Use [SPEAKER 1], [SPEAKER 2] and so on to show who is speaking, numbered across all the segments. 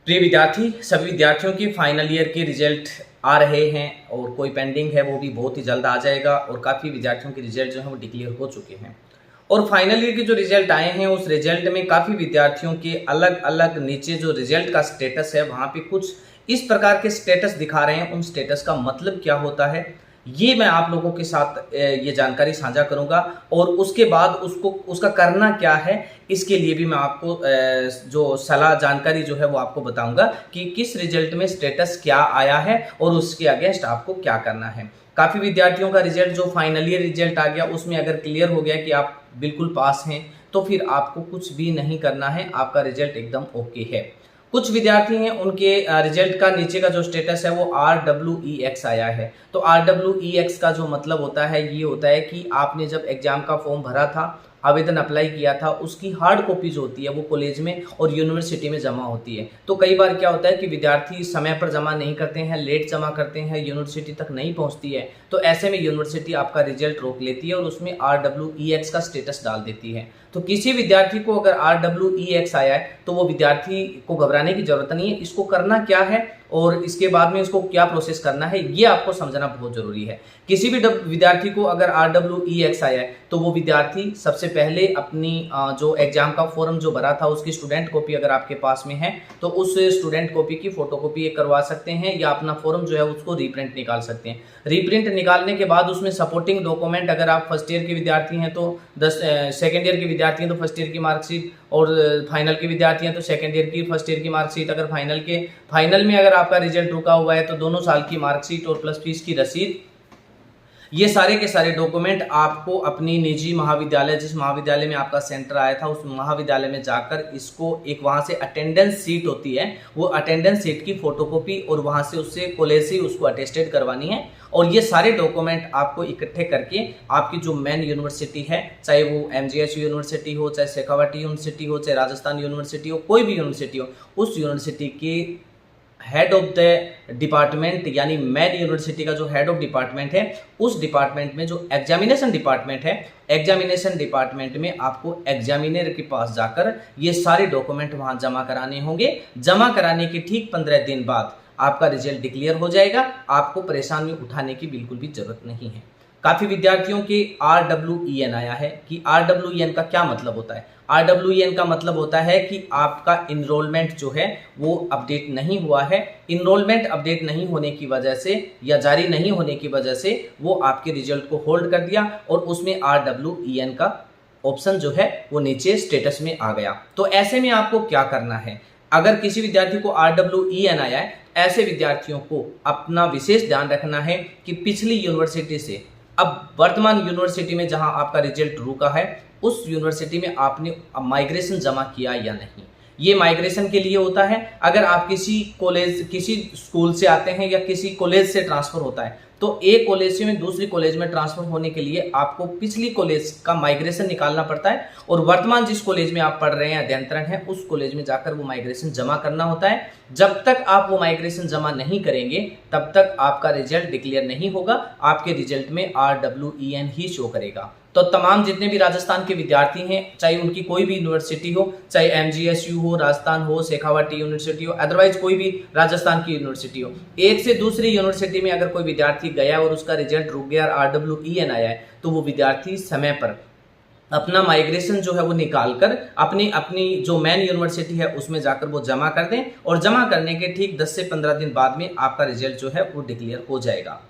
[SPEAKER 1] प्रिय विद्यार्थी, सभी विद्यार्थियों की फाइनल ईयर के रिजल्ट आ रहे हैं और कोई पेंडिंग है वो भी बहुत ही जल्द आ जाएगा और काफ़ी विद्यार्थियों के रिजल्ट जो हैं वो डिक्लेयर हो चुके हैं। और फाइनल ईयर के जो रिजल्ट आए हैं उस रिजल्ट में काफ़ी विद्यार्थियों के अलग अलग नीचे जो रिजल्ट का स्टेटस है वहाँ पे कुछ इस प्रकार के स्टेटस दिखा रहे हैं। उन स्टेटस का मतलब क्या होता है ये मैं आप लोगों के साथ ये जानकारी साझा करूंगा और उसके बाद उसका करना क्या है इसके लिए भी मैं आपको जो सलाह जानकारी जो है वो आपको बताऊंगा कि किस रिजल्ट में स्टेटस क्या आया है और उसके अगेंस्ट आपको क्या करना है। काफ़ी विद्यार्थियों का रिजल्ट जो फाइनल ईयर रिजल्ट आ गया उसमें अगर क्लियर हो गया कि आप बिल्कुल पास हैं तो फिर आपको कुछ भी नहीं करना है, आपका रिजल्ट एकदम ओके है। कुछ विद्यार्थी हैं उनके रिजल्ट का नीचे का जो स्टेटस है वो RWEX आया है। तो RWEX का जो मतलब होता है ये होता है कि आपने जब एग्जाम का फॉर्म भरा था, आवेदन अप्लाई किया था, उसकी हार्ड कॉपी जो होती है वो कॉलेज में और यूनिवर्सिटी में जमा होती है। तो कई बार क्या होता है कि विद्यार्थी समय पर जमा नहीं करते हैं, लेट जमा करते हैं, यूनिवर्सिटी तक नहीं पहुंचती है। तो ऐसे में यूनिवर्सिटी आपका रिजल्ट रोक लेती है और उसमें RWEX का स्टेटस डाल देती है। तो किसी विद्यार्थी को अगर RWEX आया है तो वो विद्यार्थी को घबराने की जरूरत नहीं है। इसको करना क्या है और इसके बाद में इसको क्या प्रोसेस करना है ये आपको समझना बहुत जरूरी है। किसी भी विद्यार्थी को अगर RWEX आया है तो वो विद्यार्थी सबसे पहले अपनी जो एग्जाम का फॉर्म जो भरा था उसकी स्टूडेंट कॉपी अगर आपके पास में है तो उस स्टूडेंट कॉपी की फोटोकॉपी करवा सकते हैं या अपना फॉर्म जो है उसको रीप्रिंट निकाल सकते हैं। रीप्रिंट निकालने के बाद उसमें सपोर्टिंग डॉक्यूमेंट, अगर आप फर्स्ट ईयर के विद्यार्थी हैं तो सेकेंड ईयर के विद्यार्थी हैं तो फर्स्ट ईयर की मार्कशीट और फाइनल के विद्यार्थी हैं तो सेकेंड ईयर की फर्स्ट ईयर की मार्कशीट। अगर फाइनल में अगर आपका रिजल्ट रुका हुआ है तो दोनों साल की मार्कशीट और प्लस फीस की रसीद, ये सारे के सारे डॉक्यूमेंट आपको अपनी निजी महाविद्यालय, जिस महाविद्यालय में आपका सेंटर आया था उस महाविद्यालय में जाकर इसको एक वहां से अटेंडेंस सीट होती है, वो अटेंडेंस सीट की फोटोकॉपी और वहां से उससे कॉलेज से उसको अटेस्टेड करवानी है। और ये सारे डॉक्यूमेंट आपको इकट्ठे करके आपकी जो मेन यूनिवर्सिटी है, चाहे वो MGSU यूनिवर्सिटी हो, चाहे शेखावाटी यूनिवर्सिटी हो, चाहे राजस्थान यूनिवर्सिटी हो, कोई भी यूनिवर्सिटी हो, उस यूनिवर्सिटी के हेड ऑफ द डिपार्टमेंट यानी मेन यूनिवर्सिटी का जो हेड ऑफ डिपार्टमेंट है उस डिपार्टमेंट में जो एग्जामिनेशन डिपार्टमेंट है, एग्जामिनेशन डिपार्टमेंट में आपको एग्जामिनर के पास जाकर ये सारे डॉक्यूमेंट वहां जमा कराने होंगे। जमा कराने के ठीक 15 दिन बाद आपका रिजल्ट डिक्लेयर हो जाएगा। आपको परेशानी उठाने की बिल्कुल भी जरूरत नहीं है। काफी विद्यार्थियों के RWEN आया है कि RWEN का क्या मतलब होता है। RWEN का मतलब होता है कि आपका इनरोलमेंट जो है वो अपडेट नहीं हुआ है। इनरोलमेंट अपडेट नहीं होने की वजह से या जारी नहीं होने की वजह से वो आपके रिजल्ट को होल्ड कर दिया और उसमें RWEN का ऑप्शन जो है वो नीचे स्टेटस में आ गया। तो ऐसे में आपको क्या करना है, अगर किसी विद्यार्थी को RWEN आया है, ऐसे विद्यार्थियों को अपना विशेष ध्यान रखना है कि पिछली यूनिवर्सिटी से अब वर्तमान यूनिवर्सिटी में जहां आपका रिजल्ट रुका है उस यूनिवर्सिटी में आपने माइग्रेशन जमा किया या नहीं। ये माइग्रेशन के लिए होता है अगर आप किसी कॉलेज, किसी स्कूल से आते हैं या किसी कॉलेज से ट्रांसफर होता है तो एक कॉलेज से दूसरी कॉलेज में ट्रांसफर होने के लिए आपको पिछली कॉलेज का माइग्रेशन निकालना पड़ता है और वर्तमान जिस कॉलेज में आप पढ़ रहे हैं, अध्ययनरत हैं, उस कॉलेज में जाकर वो माइग्रेशन जमा करना होता है। जब तक आप वो माइग्रेशन जमा नहीं करेंगे तब तक आपका रिजल्ट डिक्लेयर नहीं होगा। आपके रिजल्ट में RWEN ही शो करेगा। तो तमाम जितने भी राजस्थान के विद्यार्थी हैं, चाहे उनकी कोई भी यूनिवर्सिटी हो, चाहे MGSU हो, राजस्थान हो, शेखावाटी यूनिवर्सिटी हो, अदरवाइज कोई भी राजस्थान की यूनिवर्सिटी हो, एक से दूसरी यूनिवर्सिटी में अगर कोई विद्यार्थी गया और उसका रिजल्ट रुक गया और RWEN आया है तो वो विद्यार्थी समय पर अपना माइग्रेशन जो है वो निकाल कर अपनी अपनी जो मेन यूनिवर्सिटी है उसमें जाकर वो जमा कर दें और जमा करने के ठीक 10 से 15 दिन बाद में आपका रिजल्ट जो है वो डिक्लेयर हो जाएगा।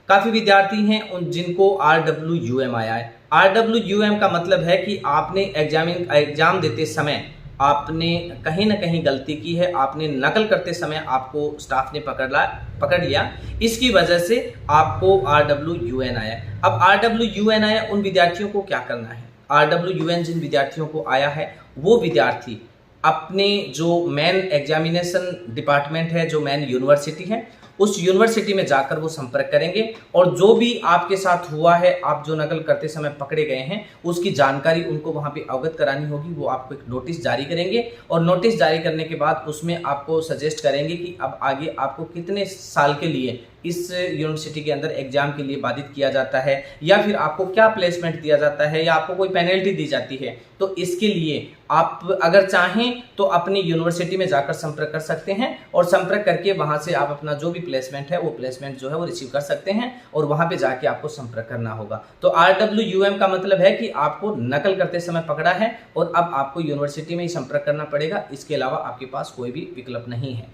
[SPEAKER 1] काफी विद्यार्थी हैं उन जिनको RWUM आया है। RWUM का मतलब है कि आपने एग्जाम देते समय आपने कहीं ना कहीं गलती की है, आपने नकल करते समय आपको स्टाफ ने पकड़ लिया, इसकी वजह से आपको RWUN आया। अब RWUN आया, उन विद्यार्थियों को क्या करना है। RWUN जिन विद्यार्थियों को आया है वो विद्यार्थी अपने जो मेन एग्जामिनेशन डिपार्टमेंट है, जो मेन यूनिवर्सिटी है, उस यूनिवर्सिटी में जाकर वो संपर्क करेंगे और जो भी आपके साथ हुआ है, आप जो नकल करते समय पकड़े गए हैं, उसकी जानकारी उनको वहां पे अवगत करानी होगी। वो आपको एक नोटिस जारी करेंगे और नोटिस जारी करने के बाद उसमें आपको सजेस्ट करेंगे कि अब आगे आपको कितने साल के लिए इस यूनिवर्सिटी के अंदर एग्जाम के लिए बाधित किया जाता है, या फिर आपको क्या प्लेसमेंट दिया जाता है, या आपको कोई पेनल्टी दी जाती है। तो इसके लिए आप अगर चाहें तो अपनी यूनिवर्सिटी में जाकर संपर्क कर सकते हैं और संपर्क करके वहां से आप अपना जो भी प्लेसमेंट है वो प्लेसमेंट जो है वो रिसीव कर सकते हैं और वहां पे जाके आपको संपर्क करना होगा। तो RWUM का मतलब है कि आपको नकल करते समय पकड़ा है और अब आपको यूनिवर्सिटी में ही संपर्क करना पड़ेगा। इसके अलावा आपके पास कोई भी विकल्प नहीं है।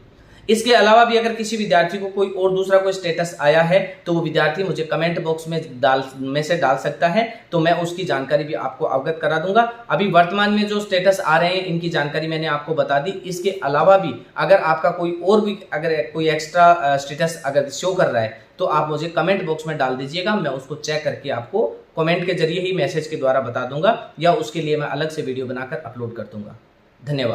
[SPEAKER 1] इसके अलावा भी अगर किसी विद्यार्थी को कोई और दूसरा कोई स्टेटस आया है तो वो विद्यार्थी मुझे कमेंट बॉक्स में मैसेज डाल सकता है, तो मैं उसकी जानकारी भी आपको अवगत करा दूंगा। अभी वर्तमान में जो स्टेटस आ रहे हैं इनकी जानकारी मैंने आपको बता दी। इसके अलावा भी अगर आपका कोई और भी अगर कोई एक्स्ट्रा स्टेटस अगर शो कर रहा है तो आप मुझे कमेंट बॉक्स में डाल दीजिएगा, मैं उसको चेक करके आपको कमेंट के जरिए ही मैसेज के द्वारा बता दूंगा, या उसके लिए मैं अलग से वीडियो बनाकर अपलोड कर दूंगा। धन्यवाद।